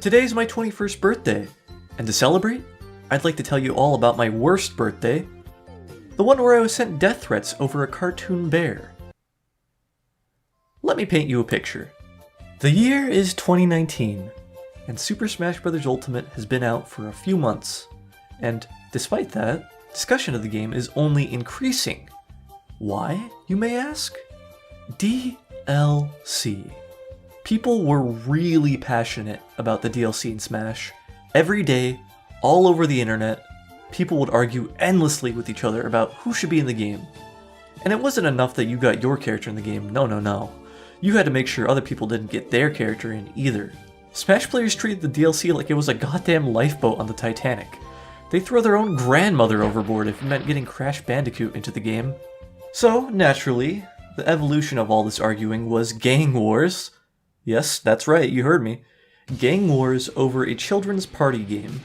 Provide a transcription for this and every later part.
Today's my 21st birthday, and to celebrate, I'd like to tell you all about my worst birthday, the one where I was sent death threats over a cartoon bear. Let me paint you a picture. The year is 2019, and Super Smash Bros. Ultimate has been out for a few months, and despite that, discussion of the game is only increasing. Why, you may ask? DLC. People were really passionate about the DLC in Smash. Every day, all over the internet, people would argue endlessly with each other about who should be in the game. And it wasn't enough that you got your character in the game, no. You had to make sure other people didn't get their character in either. Smash players treated the DLC like it was a goddamn lifeboat on the Titanic. They throw their own grandmother overboard if it meant getting Crash Bandicoot into the game. So, naturally, the evolution of all this arguing was gang wars. Yes, that's right, you heard me. Gang wars over a children's party game.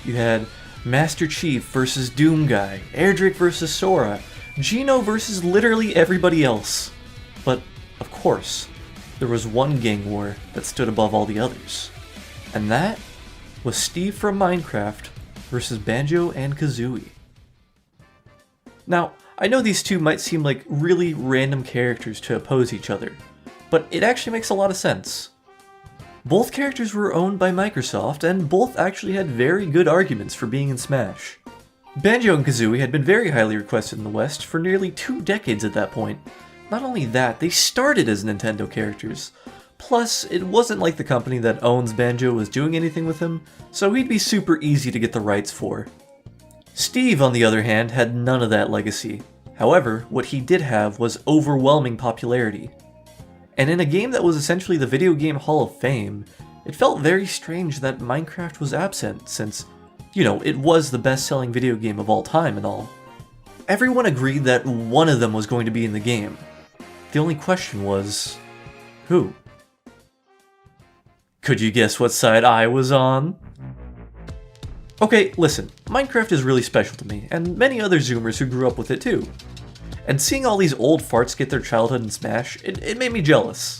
You had Master Chief versus Doom Guy, Erdrick versus Sora, Gino versus literally everybody else. But, of course, there was one gang war that stood above all the others. And that was Steve from Minecraft versus Banjo and Kazooie. Now, I know these two might seem like really random characters to oppose each other, but it actually makes a lot of sense. Both characters were owned by Microsoft, and both actually had very good arguments for being in Smash. Banjo and Kazooie had been very highly requested in the West for nearly 2 decades at that point. Not only that, they started as Nintendo characters. Plus, it wasn't like the company that owns Banjo was doing anything with him, so he'd be super easy to get the rights for. Steve, on the other hand, had none of that legacy. However, what he did have was overwhelming popularity. And in a game that was essentially the Video Game Hall of Fame, it felt very strange that Minecraft was absent since, it was the best-selling video game of all time and all. Everyone agreed that one of them was going to be in the game. The only question was, who? Could you guess what side I was on? Okay, listen, Minecraft is really special to me, and many other Zoomers who grew up with it too. And seeing all these old farts get their childhood in Smash, it made me jealous.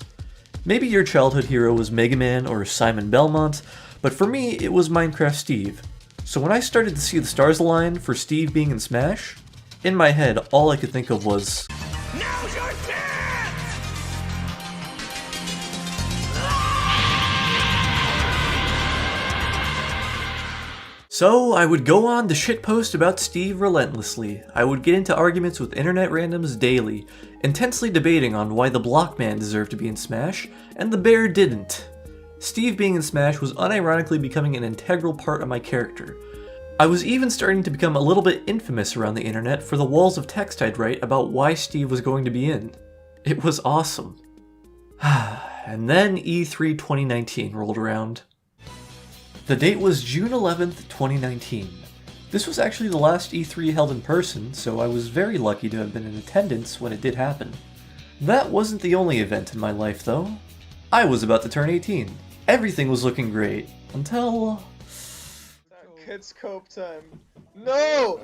Maybe your childhood hero was Mega Man or Simon Belmont, but for me, it was Minecraft Steve. So when I started to see the stars align for Steve being in Smash, in my head, all I could think of was, now's your chance! So I would go on to shitpost about Steve relentlessly. I would get into arguments with internet randoms daily, intensely debating on why the Blockman deserved to be in Smash, and the bear didn't. Steve being in Smash was unironically becoming an integral part of my character. I was even starting to become a little bit infamous around the internet for the walls of text I'd write about why Steve was going to be in. It was awesome. And then E3 2019 rolled around. The date was June 11th, 2019. This was actually the last E3 held in person, so I was very lucky to have been in attendance when it did happen. That wasn't the only event in my life though. I was about to turn 18. Everything was looking great, until... Kids cope time. No!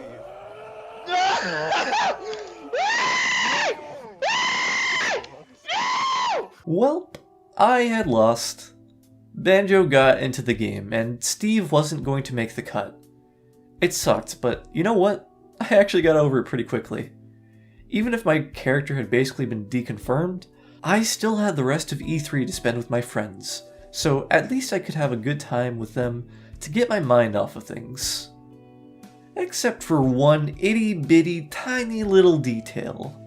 Welp, I had lost. Banjo got into the game, and Steve wasn't going to make the cut. It sucked, but you know what? I actually got over it pretty quickly. Even if my character had basically been deconfirmed, I still had the rest of E3 to spend with my friends, so at least I could have a good time with them to get my mind off of things. Except for one itty-bitty tiny little detail.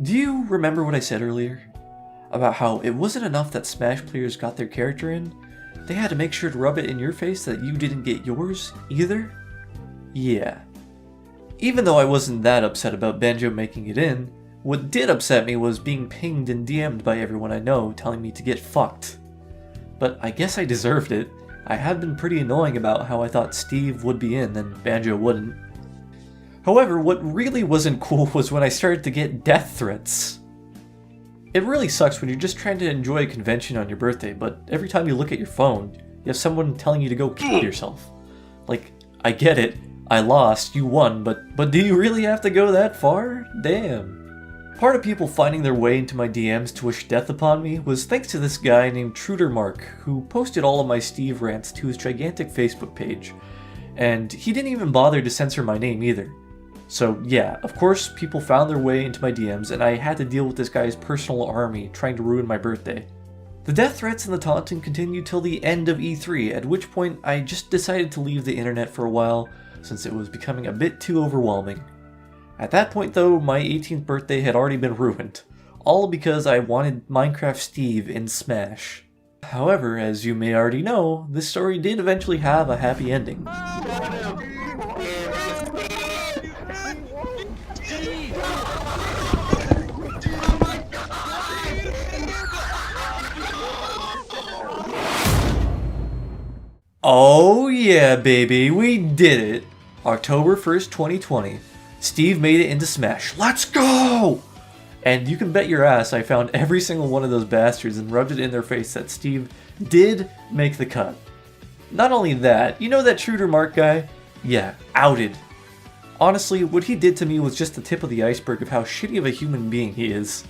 Do you remember what I said earlier? About how it wasn't enough that Smash players got their character in, they had to make sure to rub it in your face that you didn't get yours either? Yeah. Even though I wasn't that upset about Banjo making it in, what did upset me was being pinged and DM'd by everyone I know telling me to get fucked. But I guess I deserved it. I had been pretty annoying about how I thought Steve would be in and Banjo wouldn't. However, what really wasn't cool was when I started to get death threats. It really sucks when you're just trying to enjoy a convention on your birthday, but every time you look at your phone, you have someone telling you to go kill yourself. Like, I get it, I lost, you won, but do you really have to go that far? Damn. Part of people finding their way into my DMs to wish death upon me was thanks to this guy named Trudermark, who posted all of my Steve rants to his gigantic Facebook page. And he didn't even bother to censor my name either. So yeah, of course people found their way into my DMs and I had to deal with this guy's personal army trying to ruin my birthday. The death threats and the taunting continued till the end of E3, at which point I just decided to leave the internet for a while since it was becoming a bit too overwhelming. At that point though, my 18th birthday had already been ruined, all because I wanted Minecraft Steve in Smash. However, as you may already know, this story did eventually have a happy ending. Oh yeah, baby, we did it! October 1st, 2020. Steve made it into Smash. Let's go! And you can bet your ass I found every single one of those bastards and rubbed it in their face that Steve did make the cut. Not only that, you know that Trudermark guy? Yeah, outed. Honestly, what he did to me was just the tip of the iceberg of how shitty of a human being he is.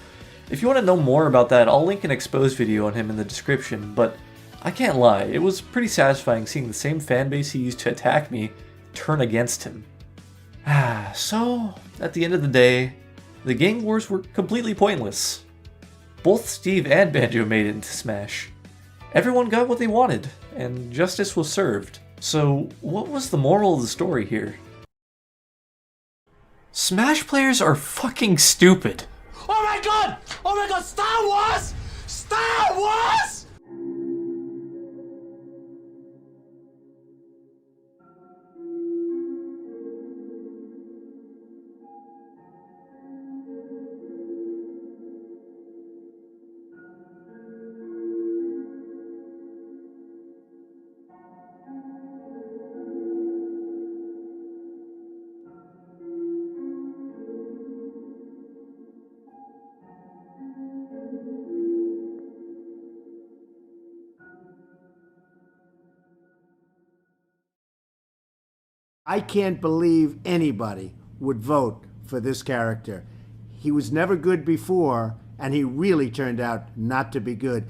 If you want to know more about that, I'll link an exposed video on him in the description, but I can't lie, it was pretty satisfying seeing the same fanbase he used to attack me turn against him. So, at the end of the day, the gang wars were completely pointless. Both Steve and Banjo made it into Smash. Everyone got what they wanted, and justice was served. So, what was the moral of the story here? Smash players are fucking stupid. Oh my god! Oh my god! Star Wars! Star Wars! I can't believe anybody would vote for this character. He was never good before, and he really turned out not to be good.